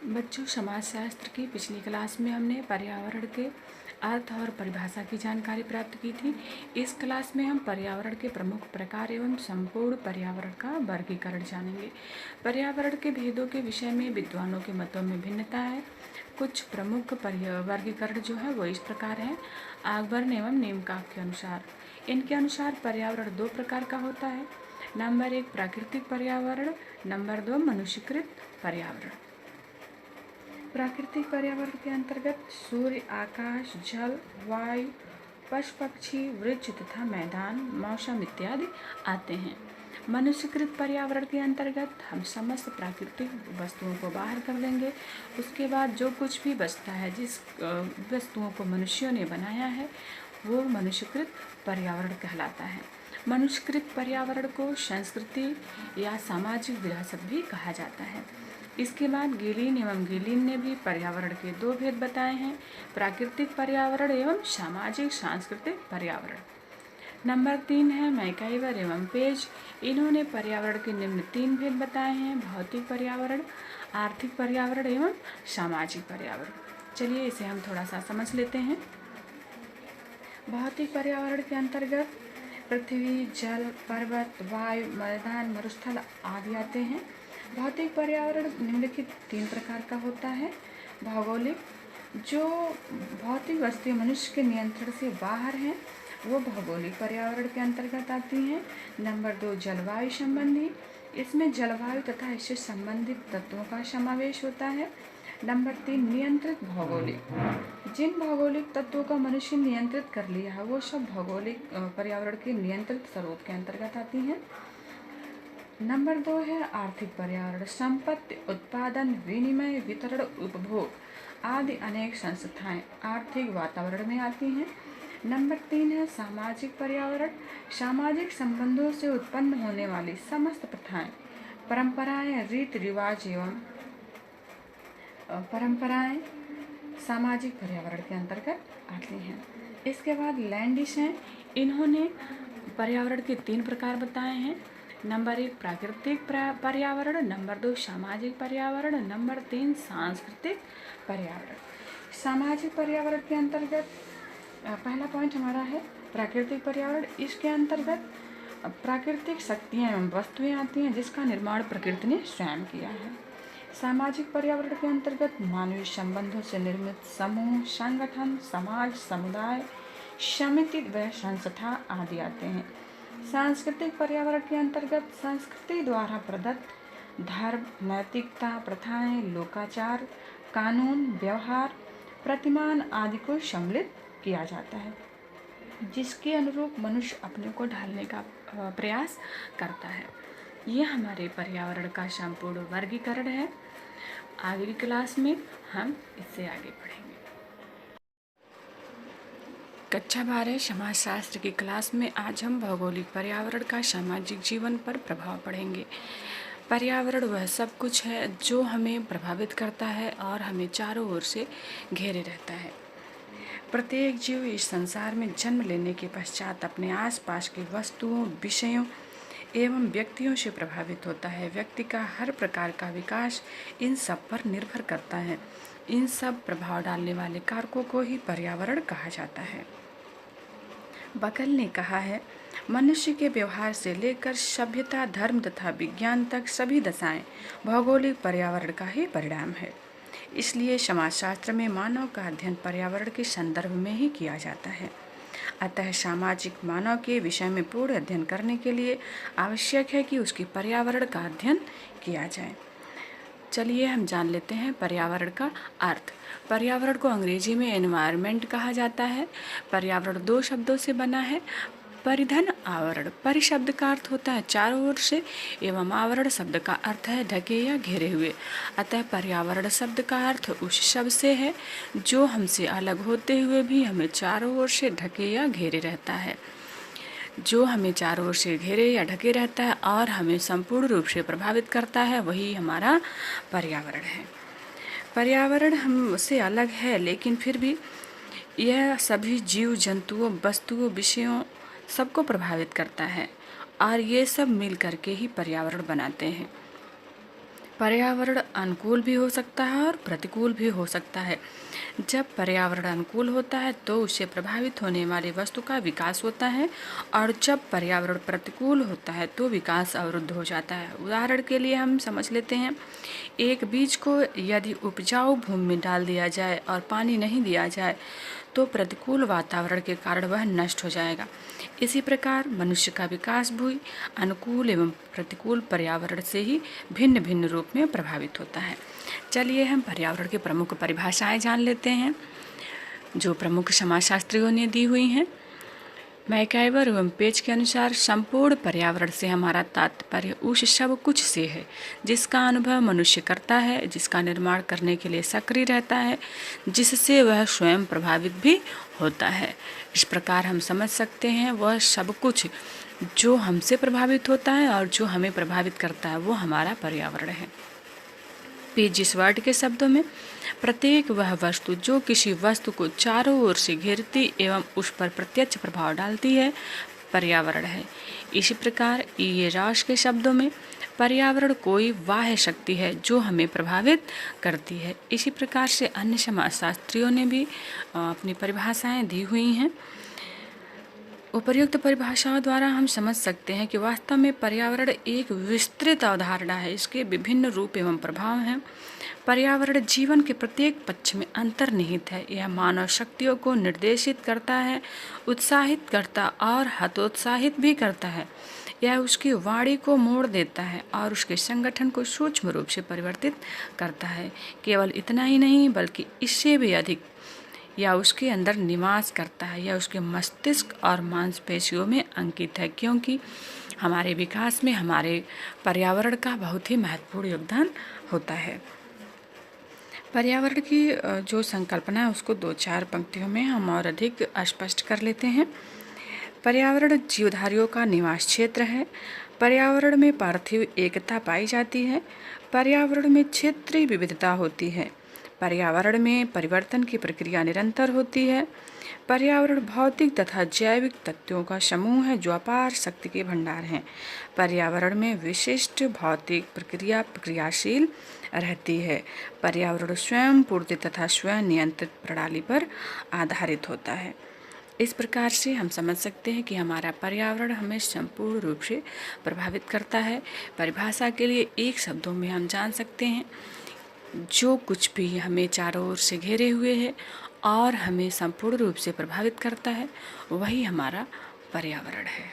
बच्चों, समाजशास्त्र की पिछली क्लास में हमने पर्यावरण के अर्थ और परिभाषा की जानकारी प्राप्त की थी। इस क्लास में हम पर्यावरण के प्रमुख प्रकार एवं संपूर्ण पर्यावरण का वर्गीकरण जानेंगे। पर्यावरण के भेदों के विषय में विद्वानों के मतों में भिन्नता है। कुछ प्रमुख वर्गीकरण जो है वो इस प्रकार हैं। आगबर्न एवं नेमकाक के अनुसार, इनके अनुसार पर्यावरण दो प्रकार का होता है। नंबर 1 प्राकृतिक पर्यावरण, नंबर 2 मनुष्यकृत पर्यावरण। प्राकृतिक पर्यावरण के अंतर्गत सूर्य, आकाश, जल, वायु, पशु पक्षी, वृक्ष तथा मैदान, मौसम इत्यादि आते हैं। मनुष्यकृत पर्यावरण के अंतर्गत हम समस्त प्राकृतिक वस्तुओं को बाहर कर देंगे। उसके बाद जो कुछ भी बचता है, जिस वस्तुओं को मनुष्यों ने बनाया है, वो मनुष्यकृत पर्यावरण कहलाता है। मनुष्यकृत पर्यावरण को संस्कृति या सामाजिक विरासत भी कहा जाता है। इसके बाद गिलिन एवं गिलिन ने भी पर्यावरण के दो भेद बताए हैं, प्राकृतिक पर्यावरण एवं सामाजिक सांस्कृतिक पर्यावरण। नंबर 3 है मैकाइवर एवं पेज। इन्होंने पर्यावरण के निम्न 3 भेद बताए हैं, भौतिक पर्यावरण, आर्थिक पर्यावरण एवं सामाजिक पर्यावरण। चलिए इसे हम थोड़ा सा समझ लेते हैं। भौतिक पर्यावरण के अंतर्गत पृथ्वी, जल, पर्वत, वायु, मैदान, मरुस्थल आदि आते हैं। भौतिक पर्यावरण निम्नलिखित 3 प्रकार का होता है। भौगोलिक, जो भौतिक वस्तुएं मनुष्य के नियंत्रण से बाहर हैं, वो भौगोलिक पर्यावरण के अंतर्गत आती हैं। नंबर 2 जलवायु संबंधी, इसमें जलवायु तथा इससे संबंधित तत्वों का समावेश होता है। नंबर 3 नियंत्रित भौगोलिक, जिन भौगोलिक तत्वों का मनुष्य नियंत्रित कर लिया है वो सब भौगोलिक पर्यावरण के नियंत्रित स्वरूप के अंतर्गत आती हैं। नंबर 2 है आर्थिक पर्यावरण, संपत्ति, उत्पादन, विनिमय, वितरण, उपभोग आदि अनेक संस्थाएं आर्थिक वातावरण में आती हैं। नंबर 3 है सामाजिक पर्यावरण, सामाजिक संबंधों से उत्पन्न होने वाली समस्त प्रथाएं, परंपराएं, रीति रिवाज एवं परंपराएं सामाजिक पर्यावरण के अंतर्गत आती हैं। इसके बाद लैंडिस हैं। इन्होंने पर्यावरण के 3 प्रकार बताए हैं। नंबर 1 प्राकृतिक पर्यावरण, नंबर 2 सामाजिक पर्यावरण, नंबर 3 सांस्कृतिक पर्यावरण। सामाजिक पर्यावरण के अंतर्गत पहला पॉइंट हमारा है प्राकृतिक पर्यावरण। इसके अंतर्गत प्राकृतिक शक्तियाँ एवं वस्तुएं आती हैं जिसका निर्माण प्रकृति ने स्वयं किया है। सामाजिक पर्यावरण के अंतर्गत मानवीय संबंधों से निर्मित समूह, संगठन, समाज, समुदाय, समिति व संस्था आदि आते हैं। सांस्कृतिक पर्यावरण के अंतर्गत संस्कृति द्वारा प्रदत्त धर्म, नैतिकता, प्रथाएं, लोकाचार, कानून, व्यवहार, प्रतिमान आदि को सम्मिलित किया जाता है, जिसके अनुरूप मनुष्य अपने को ढालने का प्रयास करता है। ये हमारे पर्यावरण का संपूर्ण वर्गीकरण है। अगली क्लास में हम इससे आगे पढ़ेंगे। कक्षा 12 समाजशास्त्र की क्लास में आज हम भौगोलिक पर्यावरण का सामाजिक जीवन पर प्रभाव पढ़ेंगे। पर्यावरण वह सब कुछ है जो हमें प्रभावित करता है और हमें चारों ओर से घेरे रहता है। प्रत्येक जीव इस संसार में जन्म लेने के पश्चात अपने आसपास की वस्तुओं, विषयों एवं व्यक्तियों से प्रभावित होता है। व्यक्ति का हर प्रकार का विकास इन सब पर निर्भर करता है। इन सब प्रभाव डालने वाले कारकों को ही पर्यावरण कहा जाता है। बकल ने कहा है, मनुष्य के व्यवहार से लेकर सभ्यता, धर्म तथा विज्ञान तक सभी दशाएं भौगोलिक पर्यावरण का ही परिणाम है। इसलिए समाजशास्त्र में मानव का अध्ययन पर्यावरण के संदर्भ में ही किया जाता है। अतः सामाजिक मानव के विषय में पूर्ण अध्ययन करने के लिए आवश्यक है कि उसकी पर्यावरण का अध्ययन किया जाए। चलिए हम जान लेते हैं पर्यावरण का अर्थ। पर्यावरण को अंग्रेजी में एनवायरनमेंट कहा जाता है। पर्यावरण 2 शब्दों से बना है, परिधन, आवरण। परि शब्द का अर्थ होता है चारों ओर से एवं आवरण शब्द का अर्थ है ढके या घेरे हुए। अतः पर्यावरण शब्द का अर्थ उस शब्द से है जो हमसे अलग होते हुए भी हमें चारों ओर से ढके या घेरे रहता है। जो हमें चारों ओर से घेरे या ढके रहता है और हमें संपूर्ण रूप से प्रभावित करता है, वही हमारा पर्यावरण है। पर्यावरण हमसे अलग है, लेकिन फिर भी यह सभी जीव जंतुओं, वस्तुओं, विषयों सबको प्रभावित करता है और ये सब मिल करके ही पर्यावरण बनाते हैं। पर्यावरण अनुकूल भी हो सकता है और प्रतिकूल भी हो सकता है। जब पर्यावरण अनुकूल होता है तो उससे प्रभावित होने वाली वस्तु का विकास होता है, और जब पर्यावरण प्रतिकूल होता है तो विकास अवरुद्ध हो जाता है। उदाहरण के लिए हम समझ लेते हैं, एक बीज को यदि उपजाऊ भूमि में डाल दिया जाए और पानी नहीं दिया जाए तो प्रतिकूल वातावरण के कारण वह नष्ट हो जाएगा। इसी प्रकार मनुष्य का विकास भी अनुकूल एवं प्रतिकूल पर्यावरण से ही भिन्न भिन्न रूप में प्रभावित होता है। चलिए हम पर्यावरण की प्रमुख परिभाषाएं जान लेते हैं जो प्रमुख समाजशास्त्रियों ने दी हुई हैं। मैकाइवर एवं पेज के अनुसार संपूर्ण पर्यावरण से हमारा तात्पर्य उस सब कुछ से है जिसका अनुभव मनुष्य करता है, जिसका निर्माण करने के लिए सक्रिय रहता है, जिससे वह स्वयं प्रभावित भी होता है। इस प्रकार हम समझ सकते हैं वह सब कुछ जो हमसे प्रभावित होता है और जो हमें प्रभावित करता है वो हमारा पर्यावरण है। पेजिस वर्ड के शब्दों में प्रत्येक वह वस्तु जो किसी वस्तु को चारों ओर से घेरती एवं उस पर प्रत्यक्ष प्रभाव डालती है पर्यावरण है। इसी प्रकार ये राश के शब्दों में पर्यावरण कोई बाह्य शक्ति है जो हमें प्रभावित करती है। इसी प्रकार से अन्य समाजशास्त्रियों ने भी अपनी परिभाषाएं दी हुई हैं। उपर्युक्त परिभाषाओं द्वारा हम समझ सकते हैं कि वास्तव में पर्यावरण एक विस्तृत अवधारणा है। इसके विभिन्न रूप एवं प्रभाव हैं। पर्यावरण जीवन के प्रत्येक पक्ष में अंतर्निहित है। यह मानव शक्तियों को निर्देशित करता है, उत्साहित करता और हतोत्साहित भी करता है। यह उसकी वाणी को मोड़ देता है और उसके संगठन को सूक्ष्म रूप से परिवर्तित करता है। केवल इतना ही नहीं बल्कि इससे भी अधिक या उसके अंदर निवास करता है, या उसके मस्तिष्क और मांसपेशियों में अंकित है, क्योंकि हमारे विकास में हमारे पर्यावरण का बहुत ही महत्वपूर्ण योगदान होता है। पर्यावरण की जो संकल्पना है उसको 2-4 पंक्तियों में हम और अधिक स्पष्ट कर लेते हैं। पर्यावरण जीवधारियों का निवास क्षेत्र है। पर्यावरण में पार्थिव एकता पाई जाती है। पर्यावरण में क्षेत्रीय विविधता होती है। पर्यावरण में परिवर्तन की प्रक्रिया निरंतर होती है। पर्यावरण भौतिक तथा जैविक तत्वों का समूह है जो अपार शक्ति के भंडार हैं। पर्यावरण में विशिष्ट भौतिक प्रक्रिया क्रियाशील रहती है। पर्यावरण स्वयं पूर्ति तथा स्वयं नियंत्रित प्रणाली पर आधारित होता है। इस प्रकार से हम समझ सकते हैं कि हमारा पर्यावरण हमें संपूर्ण रूप से प्रभावित करता है। परिभाषा के लिए एक शब्दों में हम जान सकते हैं, जो कुछ भी हमें चारों ओर से घेरे हुए है और हमें संपूर्ण रूप से प्रभावित करता है वही हमारा पर्यावरण है।